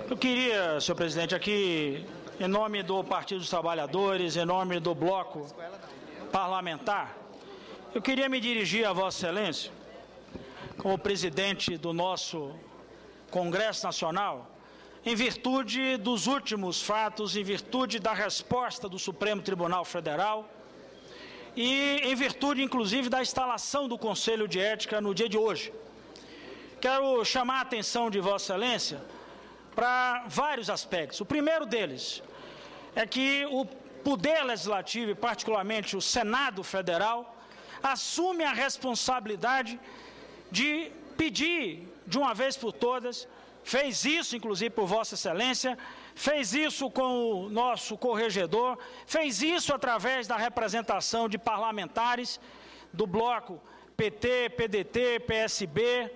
Eu queria, senhor presidente, aqui, em nome do Partido dos Trabalhadores, em nome do bloco parlamentar, eu queria me dirigir a Vossa Excelência, como presidente do nosso Congresso Nacional, em virtude dos últimos fatos, em virtude da resposta do Supremo Tribunal Federal e em virtude, inclusive, da instalação do Conselho de Ética no dia de hoje. Quero chamar a atenção de Vossa Excelência para vários aspectos. O primeiro deles é que o Poder Legislativo, e particularmente o Senado Federal, assume a responsabilidade de pedir, de uma vez por todas, fez isso, inclusive, por Vossa Excelência, fez isso com o nosso corregedor, fez isso através da representação de parlamentares do bloco PT, PDT, PSB,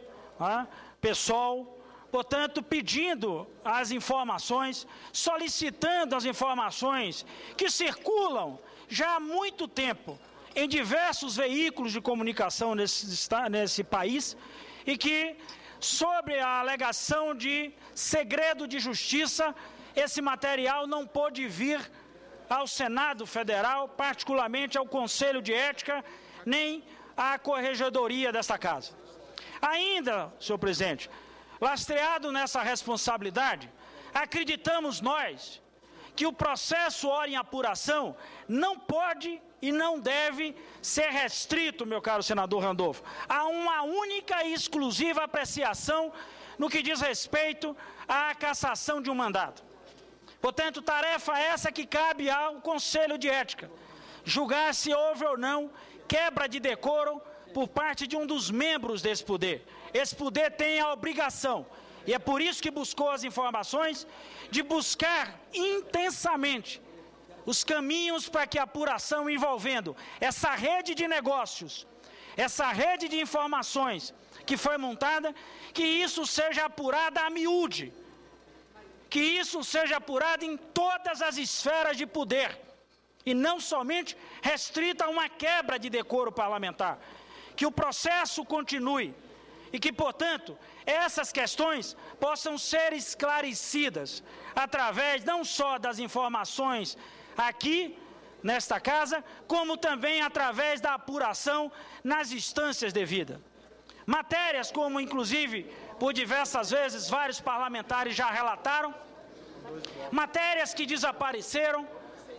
PSOL, portanto, pedindo as informações, solicitando as informações que circulam já há muito tempo em diversos veículos de comunicação nesse país e que, sobre a alegação de segredo de justiça, esse material não pôde vir ao Senado Federal, particularmente ao Conselho de Ética, nem à Corregedoria desta Casa. Ainda, senhor presidente, lastreado nessa responsabilidade, acreditamos nós que o processo ora em apuração não pode e não deve ser restrito, meu caro senador Randolfo, a uma única e exclusiva apreciação no que diz respeito à cassação de um mandato. Portanto, tarefa essa que cabe ao Conselho de Ética, julgar se houve ou não quebra de decoro por parte de um dos membros desse poder. Esse poder tem a obrigação, e é por isso que buscou as informações, de buscar intensamente os caminhos para que a apuração envolvendo essa rede de negócios, essa rede de informações que foi montada, que isso seja apurado a miúde, que isso seja apurado em todas as esferas de poder, e não somente restrita a uma quebra de decoro parlamentar. Que o processo continue e que, portanto, essas questões possam ser esclarecidas através não só das informações aqui, nesta casa, como também através da apuração nas instâncias devidas. Matérias como, inclusive, por diversas vezes, vários parlamentares já relataram, matérias que desapareceram,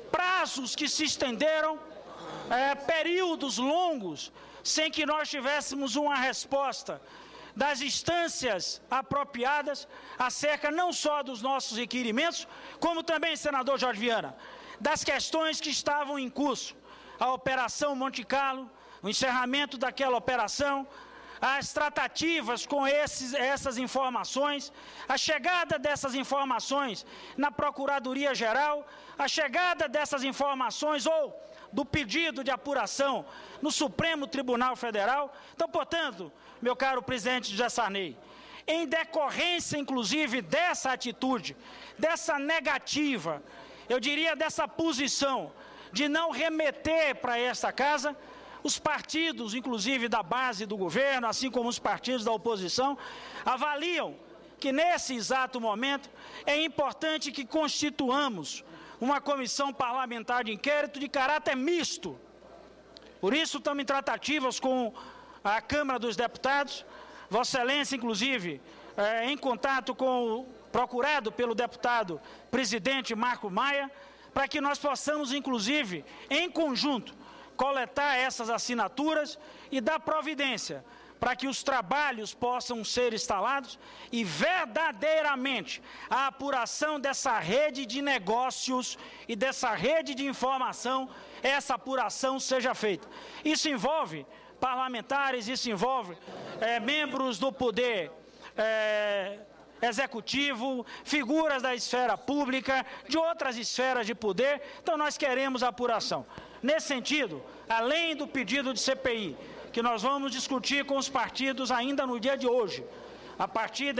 prazos que se estenderam, períodos longos, sem que nós tivéssemos uma resposta das instâncias apropriadas acerca não só dos nossos requerimentos, como também, senador Jorge Viana, das questões que estavam em curso, a Operação Monte Carlo, o encerramento daquela operação, as tratativas com essas informações, a chegada dessas informações na Procuradoria-Geral, a chegada dessas informações ou do pedido de apuração no Supremo Tribunal Federal. Então, portanto, meu caro presidente José Sarney, em decorrência, inclusive, dessa atitude, dessa negativa, eu diria dessa posição de não remeter para esta casa, os partidos, inclusive da base do governo, assim como os partidos da oposição, avaliam que nesse exato momento é importante que constituamos uma comissão parlamentar de inquérito de caráter misto. Por isso estamos em tratativas com a Câmara dos Deputados, Vossa Excelência, inclusive, em contato com o procurado pelo deputado presidente Marco Maia, para que nós possamos, inclusive, em conjunto, coletar essas assinaturas e dar providência para que os trabalhos possam ser instalados e verdadeiramente a apuração dessa rede de negócios e dessa rede de informação, essa apuração seja feita. Isso envolve parlamentares, isso envolve membros do poder executivo, figuras da esfera pública, de outras esferas de poder. Então nós queremos apuração. Nesse sentido, além do pedido de CPI, que nós vamos discutir com os partidos ainda no dia de hoje, a partir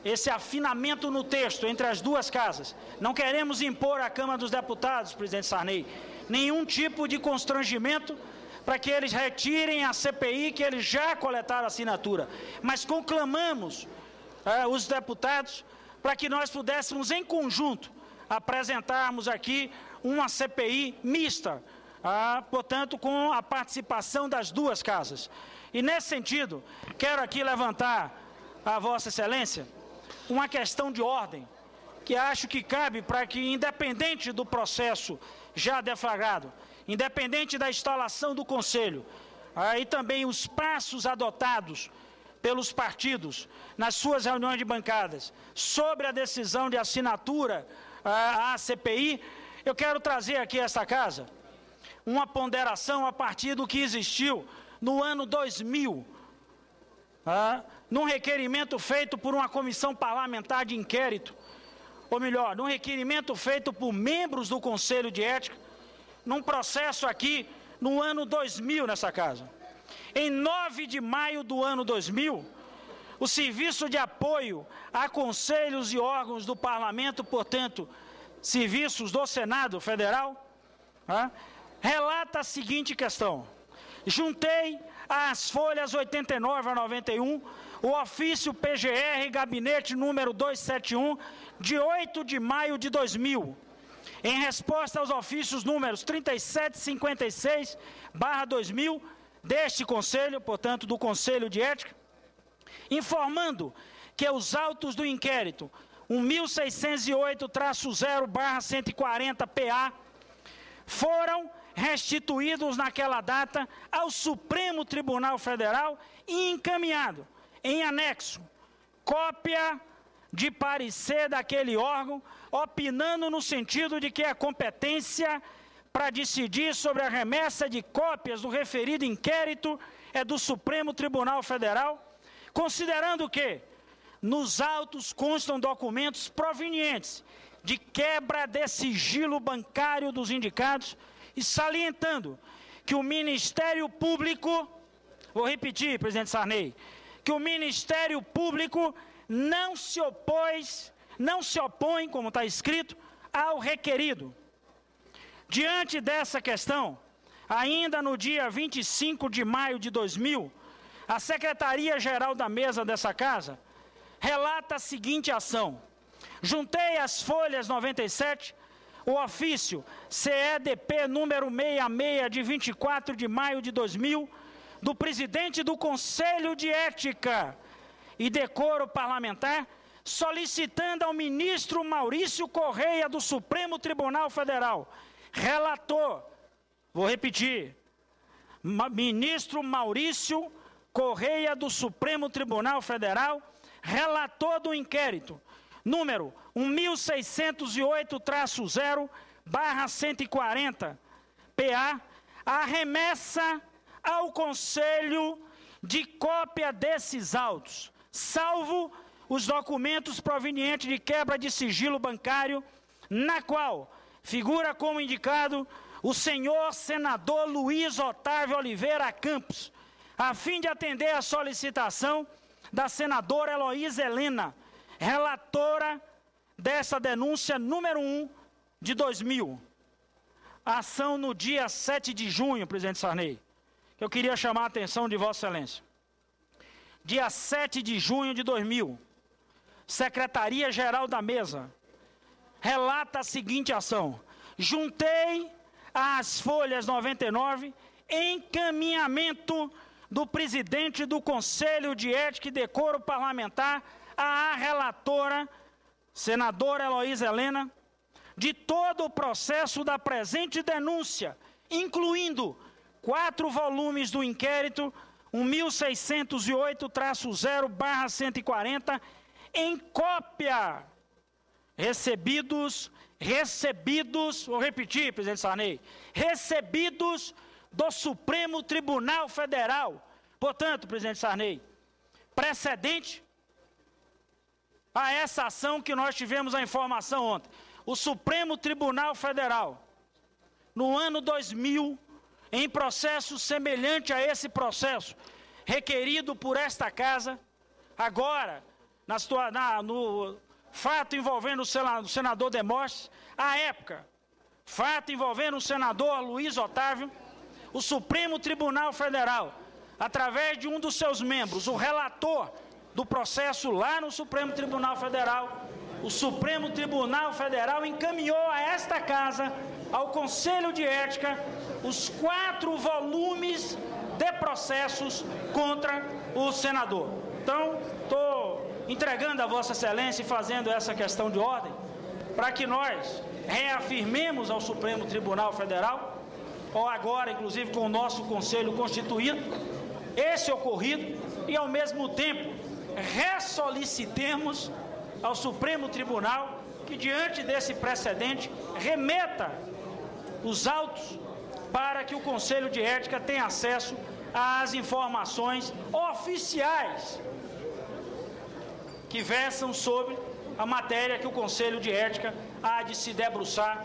esse afinamento no texto entre as duas casas, não queremos impor à Câmara dos Deputados, presidente Sarney, nenhum tipo de constrangimento para que eles retirem a CPI que eles já coletaram assinatura, mas conclamamos os deputados para que nós pudéssemos, em conjunto, apresentarmos aqui uma CPI mista, portanto, com a participação das duas casas. E, nesse sentido, quero aqui levantar a Vossa Excelência uma questão de ordem, que acho que cabe para que, independente do processo já deflagrado, independente da instalação do Conselho, e também os passos adotados pelos partidos nas suas reuniões de bancadas sobre a decisão de assinatura à CPI, eu quero trazer aqui a esta casa uma ponderação a partir do que existiu no ano 2000, num requerimento feito por uma comissão parlamentar de inquérito, ou melhor, num requerimento feito por membros do Conselho de Ética, num processo aqui no ano 2000 nessa casa. Em 9 de maio do ano 2000, o Serviço de Apoio a Conselhos e Órgãos do Parlamento, portanto, serviços do Senado Federal, relata a seguinte questão: juntei às folhas 89 a 91 o ofício PGR, gabinete número 271, de 8 de maio de 2000, em resposta aos ofícios números 3756/2000, deste Conselho, portanto, do Conselho de Ética, informando que os autos do inquérito 1608-0/140-PA foram restituídos naquela data ao Supremo Tribunal Federal e encaminhado em anexo cópia de parecer daquele órgão, opinando no sentido de que a competência para decidir sobre a remessa de cópias do referido inquérito é do Supremo Tribunal Federal, considerando que nos autos constam documentos provenientes de quebra de sigilo bancário dos indicados e salientando que o Ministério Público, vou repetir, presidente Sarney, que o Ministério Público não se opõe, como está escrito, ao requerido. Diante dessa questão, ainda no dia 25 de maio de 2000, a Secretaria-Geral da Mesa dessa Casa relata a seguinte ação: juntei às folhas 97 o ofício CEDP número 66 de 24 de maio de 2000, do presidente do Conselho de Ética e Decoro Parlamentar, solicitando ao ministro Maurício Correia do Supremo Tribunal Federal, relator, vou repetir, ministro Maurício Correia do Supremo Tribunal Federal, relator do inquérito, número 1608-0/140-PA, a remessa ao Conselho de cópia desses autos, salvo os documentos provenientes de quebra de sigilo bancário, na qual figura como indicado o senhor senador Luiz Otávio Oliveira Campos, a fim de atender à solicitação da senadora Heloísa Helena, relatora dessa denúncia número 1 de 2000. Ação no dia 7 de junho, presidente Sarney, que eu queria chamar a atenção de Vossa Excelência. Dia 7 de junho de 2000, Secretaria-Geral da Mesa relata a seguinte ação: juntei às folhas 99 encaminhamento do presidente do Conselho de Ética e Decoro Parlamentar à relatora, senadora Heloísa Helena, de todo o processo da presente denúncia, incluindo 4 volumes do inquérito 1608-0/140, em cópia, recebidos, vou repetir, presidente Sarney, recebidos do Supremo Tribunal Federal. Portanto, presidente Sarney, precedente a essa ação que nós tivemos a informação ontem, o Supremo Tribunal Federal, no ano 2000, em processo semelhante a esse processo, requerido por esta Casa, agora, no fato envolvendo o senador Demóstenes, à época, fato envolvendo o senador Luiz Otávio, o Supremo Tribunal Federal, através de um dos seus membros, o relator do processo lá no Supremo Tribunal Federal, o Supremo Tribunal Federal encaminhou a esta Casa, ao Conselho de Ética, os 4 volumes de processos contra o senador. Então, estou entregando a Vossa Excelência e fazendo essa questão de ordem para que nós reafirmemos ao Supremo Tribunal Federal, ou agora, inclusive, com o nosso Conselho constituído, esse ocorrido e, ao mesmo tempo, ressolicitemos ao Supremo Tribunal que, diante desse precedente, remeta os autos para que o Conselho de Ética tenha acesso às informações oficiais que versam sobre a matéria que o Conselho de Ética há de se debruçar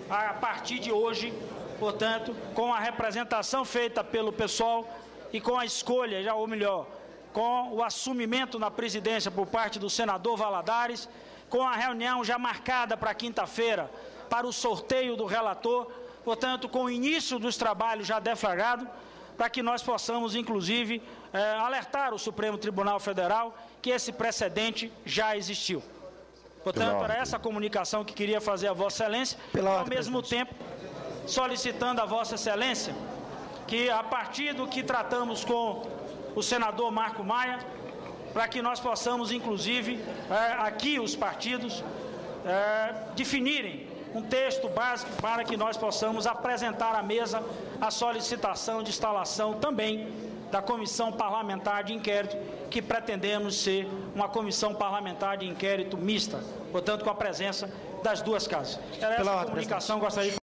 a partir de hoje, portanto, com a representação feita pelo pessoal e com a escolha, ou melhor, com o assumimento na presidência por parte do senador Valadares, com a reunião já marcada para quinta-feira para o sorteio do relator, portanto, com o início dos trabalhos já deflagrado, para que nós possamos, inclusive, alertar o Supremo Tribunal Federal que esse precedente já existiu. Portanto, era essa a comunicação que queria fazer a Vossa Excelência, ao mesmo tempo solicitando a Vossa Excelência que, a partir do que tratamos com o senador Marco Maia, para que nós possamos, inclusive, aqui os partidos, definirem um texto básico para que nós possamos apresentar à mesa a solicitação de instalação também da Comissão Parlamentar de Inquérito, que pretendemos ser uma Comissão Parlamentar de Inquérito mista, portanto, com a presença das duas casas. Era essa a comunicação que gostaria de